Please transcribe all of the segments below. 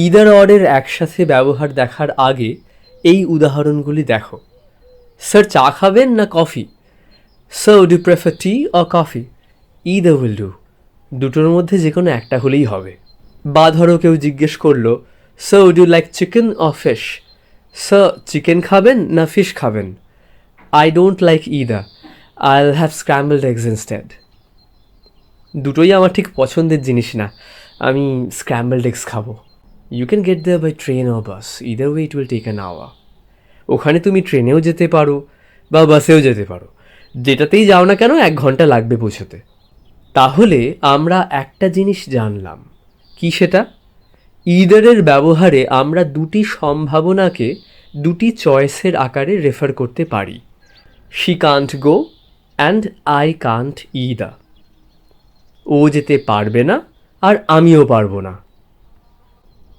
Either অরের একসাথে ব্যবহার দেখার আগে এই উদাহরণগুলি দেখো। স্যার চা খাবেন না coffee? Sir would you prefer tea or coffee? Either will do. দুটোর মধ্যে যে কোনো একটা হলেই হবে। বা ধরো কেউ জিজ্ঞেস করলো, sir would you like chicken or fish? Sir chicken খাবেন না ফিশ খাবেন? I don't like either, I will have scrambled eggs instead. দুটোই আমার ঠিক পছন্দের জিনিস না, আমি স্ক্র্যাম্বলড এগস খাবো। You can get there by train or bus, either way it will take an hour. ওখানে তুমি ট্রেনেও যেতে পারো বা বাসেও যেতে পারো, যেটাতেই যাও না কেন 1 ঘন্টা লাগবে পৌঁছতে। তাহলে আমরা একটা জিনিস জানলাম, কি সেটা? ইদারের ব্যবহারে আমরা দুটি সম্ভাবনাকে দুটি চয়েসের আকারে রেফার করতে পারি। She can't go and I can't either. ও যেতে পারবে না আর আমিও পারবো না।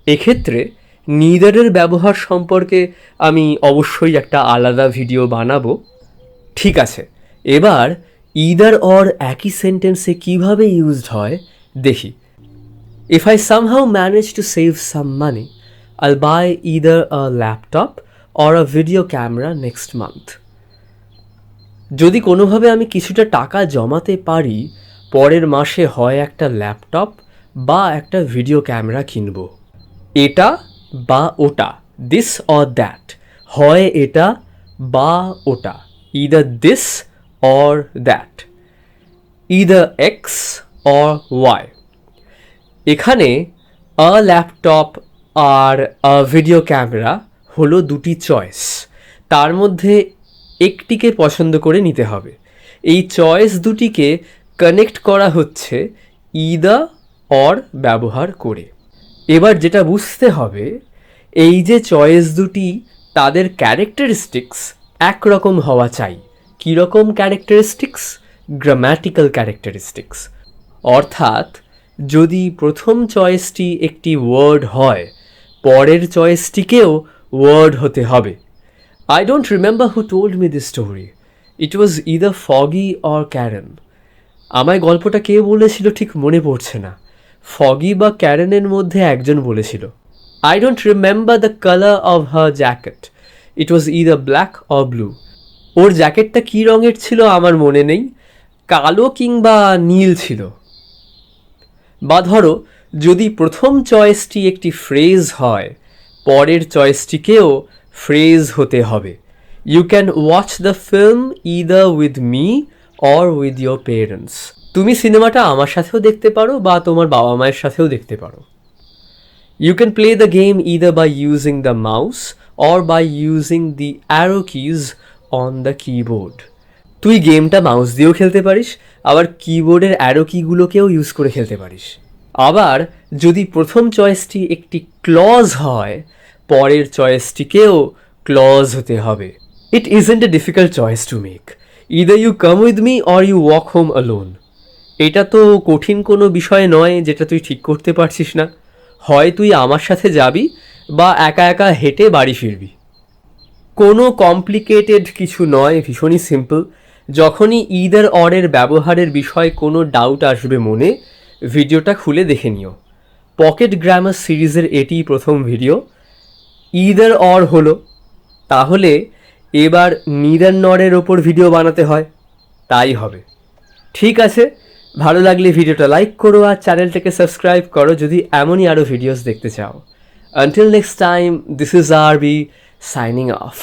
এক্ষেত্রে নিদারের ব্যবহার সম্পর্কে আমি অবশ্যই একটা আলাদা ভিডিও বানাবো। ঠিক আছে, এবার ইদার অর একই সেন্টেন্সে কিভাবে ইউজড হয় দেখি। If I somehow manage to save some money, I'll buy either a laptop or a video camera next month. যদি কোনোভাবে আমি কিছুটা টাকা জমাতে পারি, পরের মাসে হয় একটা ল্যাপটপ বা একটা ভিডিও ক্যামেরা কিনবো। এটা বা ওটা, দিস অর দ্যাট, হয় এটা বা ওটা, either this or that, either X or Y. এখানে আ ল্যাপটপ আর আ ভিডিও ক্যামেরা হলো দুটি চয়েস, তার মধ্যে একটিকে পছন্দ করে নিতে হবে। এই চয়েস দুটিকে কানেক্ট করা হচ্ছে ইদার অর ব্যবহার করে। এবার যেটা বুঝতে হবে, এই যে চয়েস দুটি, তাদের ক্যারেক্টারিস্টিক্স একরকম হওয়া চাই। কীরকম ক্যারেক্টারিস্টিক্স? গ্রাম্যাটিক্যাল ক্যারেক্টারিস্টিক্স। অর্থাৎ যদি প্রথম চয়েসটি একটি ওয়ার্ড হয়, পরের চয়েসটিকেও ওয়ার্ড হতে হবে। I don't remember who told me this story, it was either foggy or Karen. আমায় গল্পটা কে বলেছিল ঠিক মনে পড়ছে না, ফগি বা ক্যারেনের মধ্যে একজন বলেছিল। I don't remember the colour of her jacket, it was either black or blue. ওর জ্যাকেটটা কী রঙের ছিল আমার মনে নেই, কালো কিংবা নীল ছিল। বা ধরো যদি প্রথম চয়েসটি একটি ফ্রেজ হয়, পরের চয়েসটিকেও ফ্রেজ হতে হবে। You can watch the film either with me or with your parents. তুমি সিনেমাটা আমার সাথেও দেখতে পারো বা তোমার বাবা মায়ের সাথেও দেখতে পারো। You can play the game either by using the mouse or by using the arrow keys on the keyboard. তুই গেমটা মাউস দিয়েও খেলতে পারিস, আবার কিবোর্ডের অ্যারো কিগুলোকেও ইউজ করে খেলতে পারিস। আবার যদি প্রথম চয়েসটি একটি ক্লজ হয়, পরের চয়েসটিকেও ক্লজ হতে হবে। It isn't a difficult choice to make, either you come with me or you walk home alone. এটা তো কঠিন কোনো বিষয় নয় যেটা তুই ঠিক করতে পারছিস না। হয় তুই আমার সাথে যাবি বা একা একা হেঁটে বাড়ি ফিরবি। কোনো কমপ্লিকেটেড কিছু নয়, ভীষণই সিম্পল। যখনই ইদার অরের ব্যবহারের বিষয়ে কোনো ডাউট আসবে মনে, ভিডিওটা খুলে দেখে নিও। পকেট গ্রামার সিরিজের এটিই প্রথম ভিডিও। ইদার অর হলো, তাহলে এবার নিদার নরের ওপর ভিডিও বানাতে হয়, তাই হবে। ঠিক আছে, ভালো লাগলে ভিডিওটা লাইক করো আর চ্যানেলটাকে সাবস্ক্রাইব করো যদি এমনই আরও ভিডিওস দেখতে চাও। Until next time, this is আরবি সাইনিং অফ।